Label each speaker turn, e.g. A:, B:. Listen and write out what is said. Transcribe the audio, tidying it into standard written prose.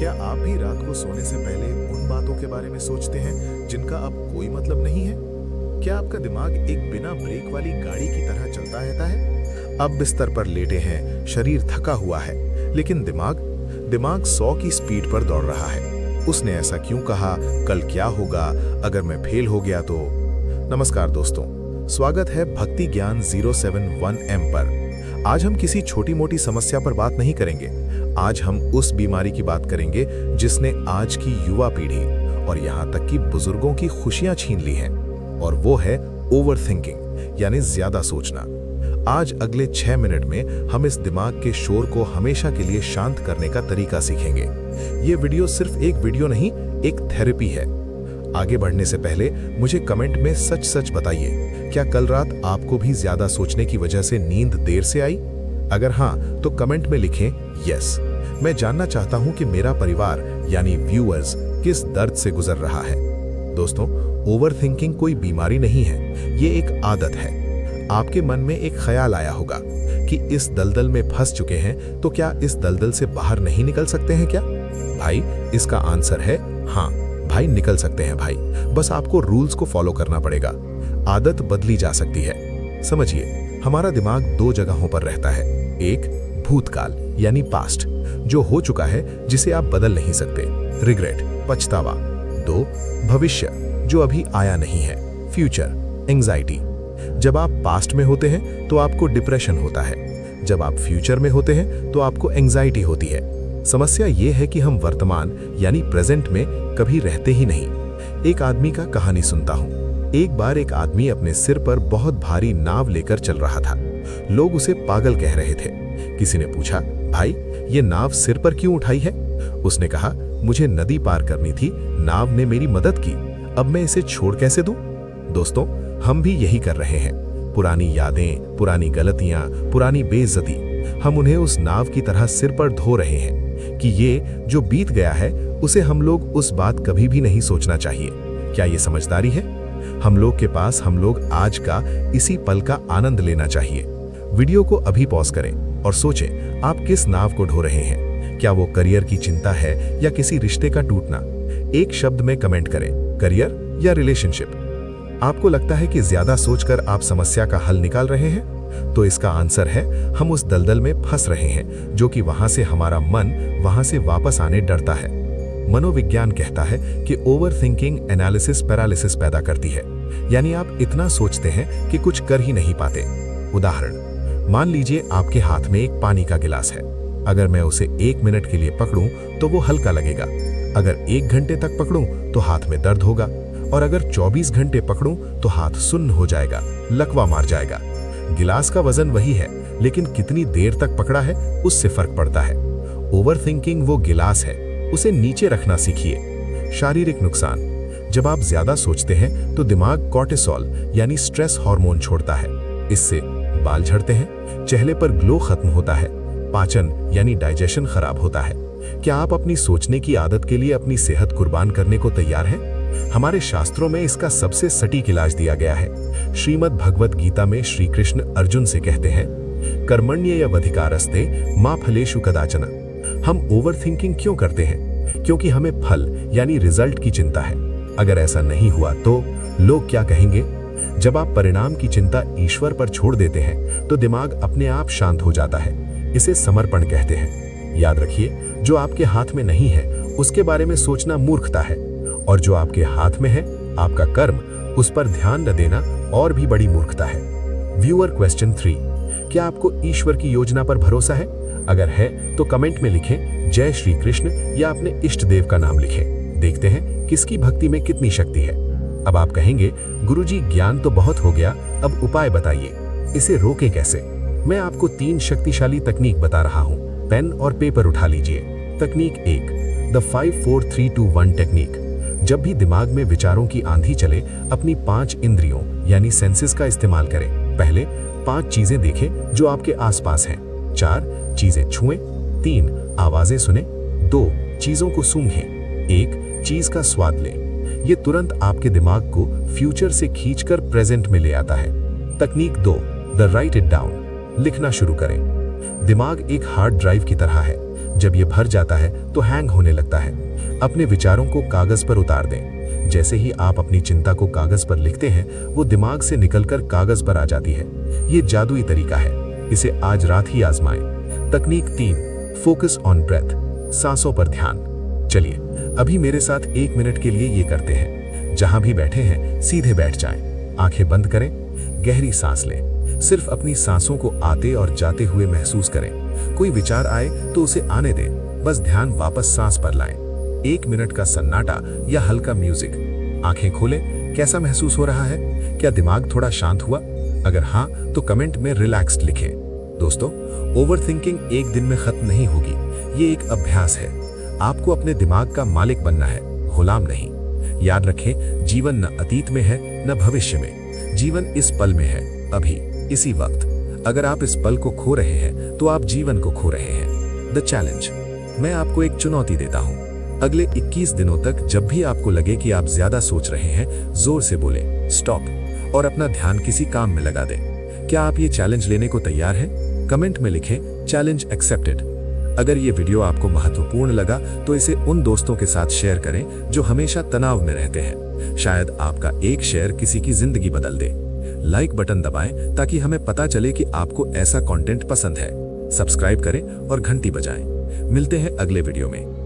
A: क्या आप भी रात को सोने से पहले उन बातों के बारे में सोचते हैं जिनका अब कोई मतलब नहीं है? क्या आपका दिमाग एक बिना ब्रेक वाली गाड़ी की तरह चलता रहता है? अब बिस्तर पर लेटे हैं, शरीर थका हुआ है, लेकिन दिमाग 100 की स्पीड पर दौड़ रहा है। उसने ऐसा क्यों कहा? कल क्या होगा? अगर मैं फेल हो गया तो? नमस्कार दोस्तों, स्वागत है भक्ति ज्ञान 071M पर। आज हम किसी छोटी मोटी समस्या पर बात नहीं करेंगे। आज हम उस बीमारी की बात करेंगे जिसने आज की युवा पीढ़ी और यहाँ तक कि बुजुर्गों की खुशियां छीन ली हैं, और वो है ओवरथिंकिंग, यानी ज्यादा सोचना। आज अगले 6 मिनट में हम इस दिमाग के शोर को हमेशा के लिए शांत करने का तरीका सीखेंगे। ये वीडियो सिर्फ एक वीडियो नहीं, एक थेरेपी है। आगे बढ़ने से पहले मुझे कमेंट में सच सच बताइए, क्या कल रात आपको भी ज्यादा सोचने की वजह से नींद देर से आई? अगर हाँ, तो कमेंट में लिखें यस। मैं जानना चाहता हूं कि मेरा परिवार यानी व्यूअर्स किस दर्द से गुजर रहा है। दोस्तों, ओवरथिंकिंग कोई बीमारी नहीं है, ये एक आदत है। आपके मन में एक ख्याल आया होगा कि इस दलदल में फंस चुके हैं, तो क्या इस दलदल से बाहर नहीं निकल सकते हैं क्या? भाई, इसका आंसर है हाँ भाई, निकल सकते हैं भाई। बस आपको रूल्स को फॉलो करना पड़ेगा। आदत बदली जा सकती है। समझिए, हमारा दिमाग 2 जगहों पर रहता है। एक, भूतकाल यानी पास्ट, जो हो चुका है, जिसे आप बदल नहीं सकते, रिग्रेट, पछतावा। 2, भविष्य, जो अभी आया नहीं है, फ्यूचर, एंजाइटी। जब आप पास्ट में होते हैं तो आपको डिप्रेशन होता है, जब आप फ्यूचर में होते हैं तो आपको एंजाइटी होती है। समस्या ये है कि हम वर्तमान यानी प्रेजेंट में कभी रहते ही नहीं। एक आदमी का कहानी सुनता हूँ। एक बार एक आदमी अपने सिर पर बहुत भारी नाव लेकर चल रहा था। लोग उसे पागल कह रहे थे। किसी ने पूछा, भाई, ये नाव सिर पर क्यों उठाई है? उसने कहा, मुझे नदी पार करनी थी, नाव ने मेरी मदद की, अब मैं इसे छोड़ कैसे दूं? दोस्तों, हम भी यही कर रहे हैं। पुरानी यादें, पुरानी गलतियां, पुरानी बेइज्जती, हम उन्हें उस नाव की तरह सिर पर ढो रहे हैं कि ये जो बीत गया है उसे हम लोग उस बात कभी भी नहीं सोचना चाहिए। क्या ये समझदारी है? हम लोग आज का इसी पल का आनंद लेना चाहिए। वीडियो को अभी पॉज करें और सोचें, आप किस नाव को ढो रहे हैं? क्या वो करियर की चिंता है या किसी रिश्ते का टूटना? एक शब्द में कमेंट करें, करियर या रिलेशनशिप। आपको लगता है कि ज्यादा सोचकर आप समस्या का हल निकाल रहे हैं? तो इसका आंसर है, हम उस दलदल में फंस रहे हैं, जो कि वहां से हमारा मन वहां से वापस आने डरता है। मनोविज्ञान कहता है कि ओवरथिंकिंग एनालिसिस पैरालिसिस पैदा करती है, यानी आप इतना सोचते हैं कि कुछ कर ही नहीं पाते। उदाहरण, मान लीजिए आपके हाथ में एक पानी का गिलास है। अगर मैं उसे 1 मिनट के लिए पकड़ूं तो वो हल्का लगेगा। अगर 1 घंटे तक पकड़ूं तो हाथ में दर्द होगा, और अगर 24 घंटे पकड़ूं तो हाथ सुन्न हो जाएगा, लकवा मार जाएगा। गिलास का वजन वही है, लेकिन कितनी देर तक पकड़ा है उससे फर्क पड़ता है। ओवरथिंकिंग वो गिलास है, उसे नीचे रखना सीखिए। शारीरिक नुकसान, जब आप ज्यादा सोचते हैं तो दिमाग कॉर्टिसोल यानी स्ट्रेस हार्मोन छोड़ता है। इससे बाल झड़ते हैं, चेहरे पर ग्लो खत्म होता है, पाचन यानी डाइजेशन खराब होता है। क्या आप अपनी सोचने की आदत के लिए अपनी सेहत कुर्बान करने को तैयार हैं? हमारे शास्त्रों में इसका सबसे सटीक इलाज दिया गया है। श्रीमद् भगवत गीता में श्री कृष्ण अर्जुन से कहते हैं, कर्मण्येवाधिकारस्ते मा फलेषु कदाचन। हम ओवरथिंकिंग क्यों करते हैं? क्योंकि हमें फल यानी रिजल्ट की चिंता है। अगर ऐसा नहीं हुआ तो लोग क्या कहेंगे? जब आप परिणाम की चिंता ईश्वर पर छोड़ देते हैं तो दिमाग अपने आप शांत हो जाता है। इसे समर्पण कहते हैं। याद रखिए, जो आपके हाथ में नहीं है उसके बारे में सोचना मूर्खता है, और जो आपके हाथ में है, आपका कर्म, उस पर ध्यान न देना और भी बड़ी मूर्खता है। व्यूअर क्वेश्चन 3, क्या आपको ईश्वर की योजना पर भरोसा है? अगर है तो कमेंट में लिखें जय श्री कृष्ण या अपने इष्ट देव का नाम लिखें। देखते हैं किसकी भक्ति में कितनी शक्ति है। अब आप कहेंगे, गुरुजी ज्ञान तो बहुत हो गया, अब उपाय बताइए, इसे रोके कैसे? मैं आपको 3 शक्तिशाली तकनीक बता रहा हूँ। पेन और पेपर उठा लीजिए। तकनीक 1, द 5 4 3 2 1 टेक्निक। जब भी दिमाग में विचारों की आंधी चले, अपनी 5 इंद्रियों यानी सेंसेस का इस्तेमाल करें। पहले 5 चीजें देखें जो आपके आसपास हैं। 4 चीजें छुएं। 3 आवाजें सुने। 2 चीजों को सूंघें। 1 चीज का स्वाद लें। ये तुरंत आपके दिमाग को फ्यूचर से खींचकर प्रेजेंट में ले आता है। तकनीक 2, द राइट इट डाउन। लिखना शुरू करें। दिमाग एक हार्ड ड्राइव की तरह है। जब ये भर जाता है तो हैंग होने लगता है। अपने विचारों को कागज पर उतार दें। जैसे ही आप अपनी चिंता को कागज पर लिखते हैं, वो दिमाग से निकलकर कागज पर आ जाती है। ये जादुई तरीका है, इसे आज रात ही आजमाएं। तकनीक 3, फोकस ऑन ब्रेथ, सांसों पर ध्यान। चलिए अभी मेरे साथ 1 मिनट के लिए ये करते हैं। जहां भी बैठे हैं सीधे बैठ जाएं, आंखें बंद करें, गहरी सांस लें। सिर्फ अपनी सांसों को आते और जाते हुए महसूस करें। कोई विचार आए तो उसे आने दें, बस ध्यान वापस सांस पर लाएं। 1 मिनट का सन्नाटा या हल्का म्यूजिक। आंखें खोलें, कैसा महसूस हो रहा है? क्या दिमाग थोड़ा शांत हुआ? अगर हाँ तो कमेंट में रिलैक्स्ड लिखें। दोस्तों, ओवरथिंकिंग एक दिन में खत्म नहीं होगी, ये एक अभ्यास है। आपको अपने दिमाग का मालिक बनना है, गुलाम नहीं। याद रखें, जीवन न अतीत में है न भविष्य में, जीवन इस पल में है, अभी, इसी वक्त। अगर आप इस पल को खो रहे हैं तो आप जीवन को खो रहे हैं। द चैलेंज, मैं आपको एक चुनौती देता हूं। अगले 21 दिनों तक जब भी आपको लगे कि आप ज्यादा सोच रहे हैं, जोर से बोले स्टॉप और अपना ध्यान किसी काम में लगा दें। क्या आप ये चैलेंज लेने को तैयार हैं? कमेंट में लिखें चैलेंज एक्सेप्टेड। अगर ये वीडियो आपको महत्वपूर्ण लगा तो इसे उन दोस्तों के साथ शेयर करें जो हमेशा तनाव में रहते हैं। शायद आपका एक शेयर किसी की जिंदगी बदल दे। लाइक बटन दबाएं ताकि हमें पता चले कि आपको ऐसा कंटेंट पसंद है। सब्सक्राइब करें और घंटी बजाएं। मिलते हैं अगले वीडियो में।